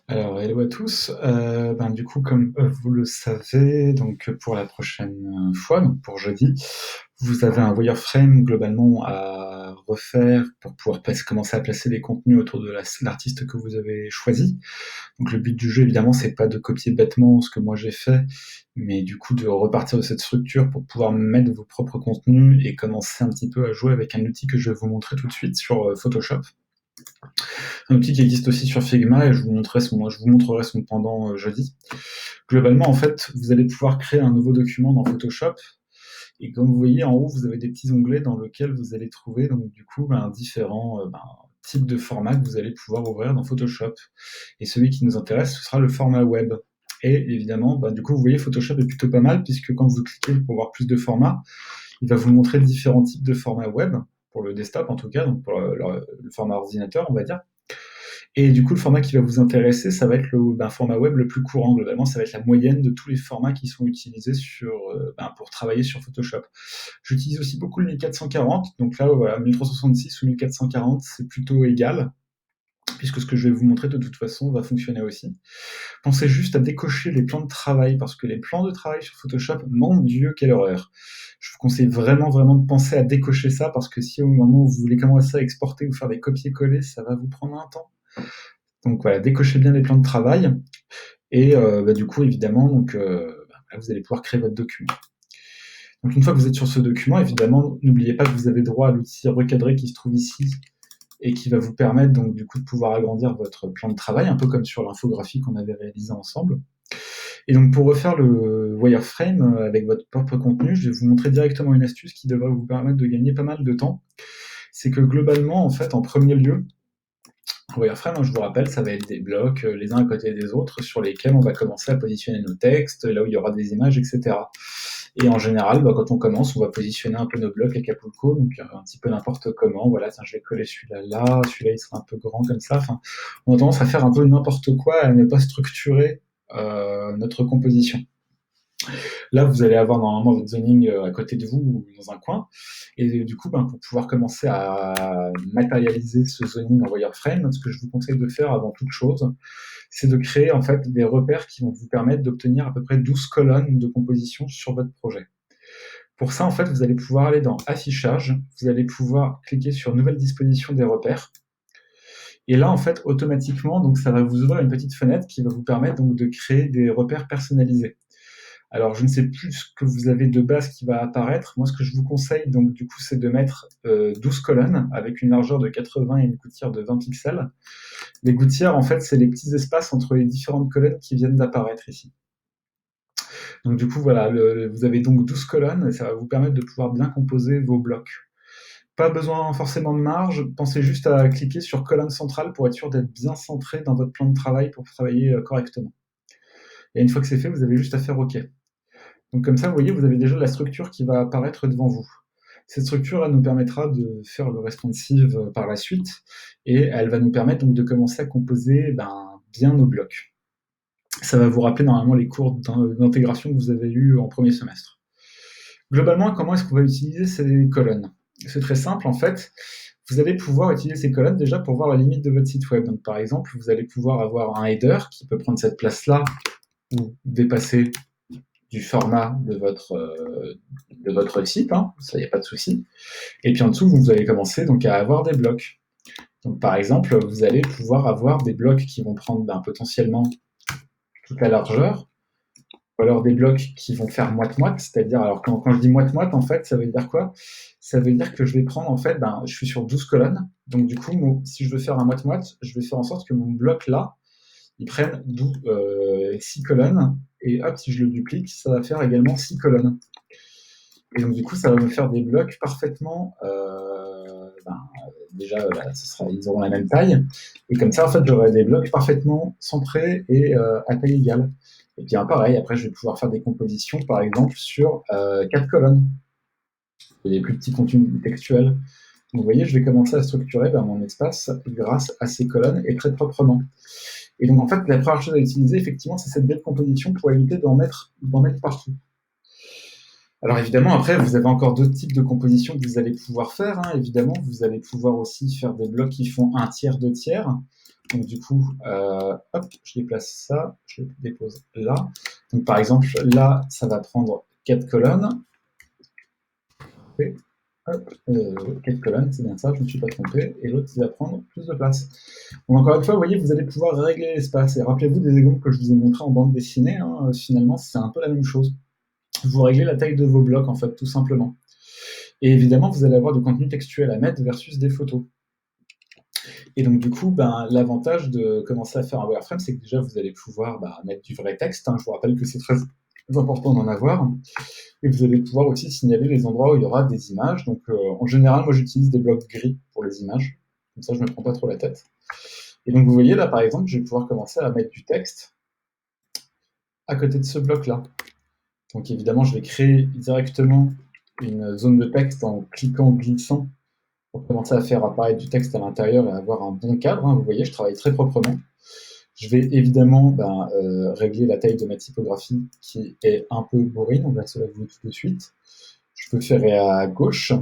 Alors, hello à tous. Du coup, comme vous le savez, donc pour la prochaine fois, donc pour jeudi, vous avez un wireframe globalement à refaire pour pouvoir commencer à placer des contenus autour de l'artiste que vous avez choisi. Donc le but du jeu, évidemment, c'est pas de copier bêtement ce que moi j'ai fait, mais du coup de repartir de cette structure pour pouvoir mettre vos propres contenus et commencer un petit peu à jouer avec un outil que je vais vous montrer tout de suite sur Photoshop. Un outil qui existe aussi sur Figma et je vous montrerai son pendant jeudi. Globalement, en fait, vous allez pouvoir créer un nouveau document dans Photoshop. Et comme vous voyez, en haut, vous avez des petits onglets dans lesquels vous allez trouver donc du coup différents types de formats que vous allez pouvoir ouvrir dans Photoshop. Et celui qui nous intéresse, ce sera le format web. Et évidemment, du coup, vous voyez, Photoshop est plutôt pas mal puisque quand vous cliquez pour voir plus de formats, il va vous montrer différents types de formats web, pour le desktop en tout cas, donc pour le format ordinateur, on va dire. Et du coup, le format qui va vous intéresser, ça va être le format web le plus courant. Globalement, ça va être la moyenne de tous les formats qui sont utilisés pour travailler sur Photoshop. J'utilise aussi beaucoup le 1440, donc là, voilà, 1366 ou 1440, c'est plutôt égal, puisque ce que je vais vous montrer de toute façon va fonctionner aussi. Pensez juste à décocher les plans de travail, parce que les plans de travail sur Photoshop, mon Dieu, quelle horreur. Je vous conseille vraiment, vraiment de penser à décocher ça, parce que si au moment où vous voulez commencer à exporter ou faire des copier-coller, ça va vous prendre un temps. Donc voilà, décochez bien les plans de travail. Et du coup, évidemment, là, vous allez pouvoir créer votre document. Donc une fois que vous êtes sur ce document, évidemment, n'oubliez pas que vous avez droit à l'outil recadré qui se trouve ici et qui va vous permettre donc du coup de pouvoir agrandir votre plan de travail, un peu comme sur l'infographie qu'on avait réalisée ensemble. Et donc pour refaire le wireframe avec votre propre contenu, je vais vous montrer directement une astuce qui devrait vous permettre de gagner pas mal de temps. C'est que globalement, en fait, en premier lieu, wireframe, je vous rappelle, ça va être des blocs les uns à côté des autres sur lesquels on va commencer à positionner nos textes, là où il y aura des images, etc. Et en général, quand on commence, on va positionner un peu nos blocs à Capulco, donc un petit peu n'importe comment. Voilà, tiens, je vais coller celui-là là, celui-là il sera un peu grand comme ça. Enfin, on a tendance à faire un peu n'importe quoi, à ne pas structurer notre composition. Là, vous allez avoir normalement votre zoning à côté de vous ou dans un coin. Et du coup, pour pouvoir commencer à matérialiser ce zoning en wireframe, ce que je vous conseille de faire avant toute chose, c'est de créer en fait des repères qui vont vous permettre d'obtenir à peu près 12 colonnes de composition sur votre projet. Pour ça, en fait, vous allez pouvoir aller dans Affichage, vous allez pouvoir cliquer sur Nouvelle disposition des repères. Et là, en fait, automatiquement, donc ça va vous ouvrir une petite fenêtre qui va vous permettre donc de créer des repères personnalisés. Alors, je ne sais plus ce que vous avez de base qui va apparaître. Moi, ce que je vous conseille, donc, du coup, c'est de mettre 12 colonnes avec une largeur de 80 et une gouttière de 20 pixels. Les gouttières, en fait, c'est les petits espaces entre les différentes colonnes qui viennent d'apparaître ici. Donc, du coup, voilà, vous avez donc 12 colonnes et ça va vous permettre de pouvoir bien composer vos blocs. Pas besoin forcément de marge, pensez juste à cliquer sur colonne centrale pour être sûr d'être bien centré dans votre plan de travail pour travailler correctement. Et une fois que c'est fait, vous avez juste à faire OK. Donc comme ça, vous voyez, vous avez déjà la structure qui va apparaître devant vous. Cette structure, elle nous permettra de faire le responsive par la suite, et elle va nous permettre donc de commencer à composer bien nos blocs. Ça va vous rappeler normalement les cours d'intégration que vous avez eus en premier semestre. Globalement, comment est-ce qu'on va utiliser ces colonnes? C'est très simple en fait. Vous allez pouvoir utiliser ces colonnes déjà pour voir la limite de votre site web. Donc par exemple, vous allez pouvoir avoir un header qui peut prendre cette place-là ou dépasser du format de votre site, hein, ça, il n'y a pas de souci. Et puis en dessous, vous allez commencer donc à avoir des blocs. Donc par exemple, vous allez pouvoir avoir des blocs qui vont prendre potentiellement toute la largeur, ou alors des blocs qui vont faire moite-moite, c'est-à-dire, alors quand je dis moite-moite, en fait, ça veut dire quoi? Ça veut dire que je vais prendre, en fait, je suis sur 12 colonnes, donc du coup, si je veux faire un moite-moite, je vais faire en sorte que mon bloc là, il prenne 6 colonnes, et hop, si je le duplique, ça va faire également 6 colonnes. Et donc du coup, ça va me faire des blocs parfaitement, déjà, ils auront la même taille, et comme ça, en fait, j'aurai des blocs parfaitement centrés et à taille égale. Et bien pareil, après, je vais pouvoir faire des compositions, par exemple, sur 4 colonnes, et des plus petits contenus textuels. Donc, vous voyez, je vais commencer à structurer mon espace grâce à ces colonnes et très proprement. Et donc, en fait, la première chose à utiliser, effectivement, c'est cette belle composition pour éviter d'en mettre partout. Alors évidemment, après, vous avez encore d'autres types de compositions que vous allez pouvoir faire. Hein. Évidemment, vous allez pouvoir aussi faire des blocs qui font un tiers, deux tiers. Donc du coup, hop, je déplace ça, je le dépose là. Donc par exemple, là, ça va prendre 4 colonnes. Et, hop, 4 colonnes, c'est bien ça, je ne me suis pas trompé. Et l'autre, il va prendre plus de place. Donc encore une fois, vous voyez, vous allez pouvoir régler l'espace. Et rappelez-vous des exemples que je vous ai montrés en bande dessinée, hein, finalement, c'est un peu la même chose. Vous réglez la taille de vos blocs, en fait, tout simplement. Et évidemment, vous allez avoir du contenu textuel à mettre versus des photos. Et donc, du coup, ben, l'avantage de commencer à faire un wireframe, c'est que déjà, vous allez pouvoir mettre du vrai texte, hein. Je vous rappelle que c'est très important d'en avoir. Et vous allez pouvoir aussi signaler les endroits où il y aura des images. Donc, en général, moi, j'utilise des blocs gris pour les images. Comme ça, je ne me prends pas trop la tête. Et donc, vous voyez, là, par exemple, je vais pouvoir commencer à mettre du texte à côté de ce bloc-là. Donc, évidemment, je vais créer directement une zone de texte en cliquant, glissant, pour commencer à faire apparaître du texte à l'intérieur et avoir un bon cadre, hein. Vous voyez, je travaille très proprement. Je vais évidemment régler la taille de ma typographie qui est un peu bourrine, on va se l'avouer tout de suite. Je peux faire à gauche.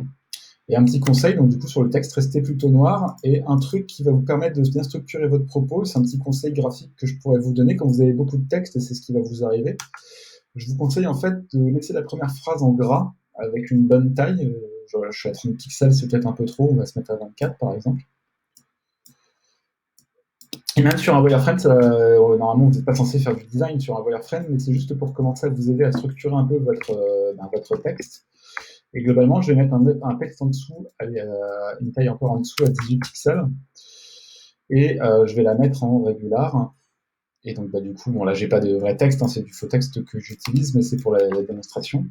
Et un petit conseil, donc du coup sur le texte, restez plutôt noir. Et un truc qui va vous permettre de bien structurer votre propos, c'est un petit conseil graphique que je pourrais vous donner quand vous avez beaucoup de texte, et c'est ce qui va vous arriver. Je vous conseille en fait de laisser la première phrase en gras avec une bonne taille. Je suis à 30 pixels, c'est peut-être un peu trop, on va se mettre à 24 par exemple. Et même sur un wireframe, normalement, vous n'êtes pas censé faire du design sur un wireframe, mais c'est juste pour commencer à vous aider à structurer un peu votre texte. Et globalement, je vais mettre un texte en dessous, une taille encore en dessous à 18 pixels. Et je vais la mettre en régular. Et donc, du coup, bon, là, j'ai pas de vrai texte, hein, c'est du faux texte que j'utilise, mais c'est pour la démonstration.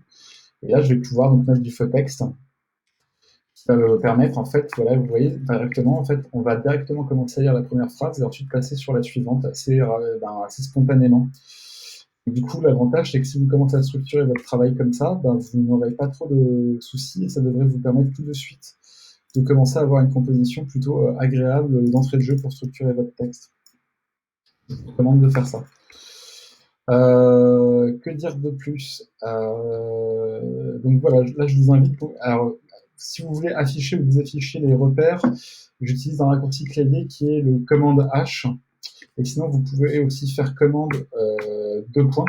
Et là, je vais pouvoir donc mettre du faux texte qui va me permettre, en fait, voilà, vous voyez, directement, en fait, on va directement commencer à lire la première phrase et ensuite passer sur la suivante assez spontanément. Du coup, l'avantage, c'est que si vous commencez à structurer votre travail comme ça, vous n'aurez pas trop de soucis et ça devrait vous permettre tout de suite de commencer à avoir une composition plutôt agréable d'entrée de jeu pour structurer votre texte. Je vous recommande de faire ça. Que dire de plus? Donc voilà, là je vous invite. Alors, si vous voulez afficher ou désafficher les repères, j'utilise un raccourci clavier qui est le commande H. Et sinon, vous pouvez aussi faire commande 2 points,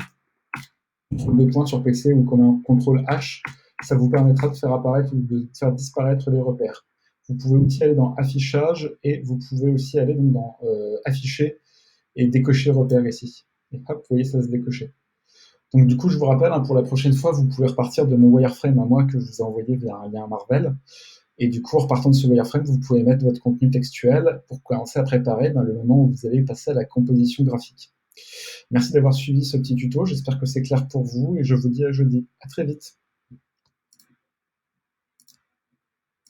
contrôle 2 points sur PC ou contrôle H. Ça vous permettra de faire apparaître ou de faire disparaître les repères. Vous pouvez aussi aller dans affichage et vous pouvez aussi aller donc dans afficher et décocher repère ici. Et hop, vous voyez, ça se décocher. Donc du coup, je vous rappelle, hein, pour la prochaine fois, vous pouvez repartir de mon wireframe à moi que je vous ai envoyé via un lien Marvel. Et du coup, en repartant de ce wireframe, vous pouvez mettre votre contenu textuel pour commencer à préparer le moment où vous allez passer à la composition graphique. Merci d'avoir suivi ce petit tuto, j'espère que c'est clair pour vous et je vous dis à jeudi. À très vite.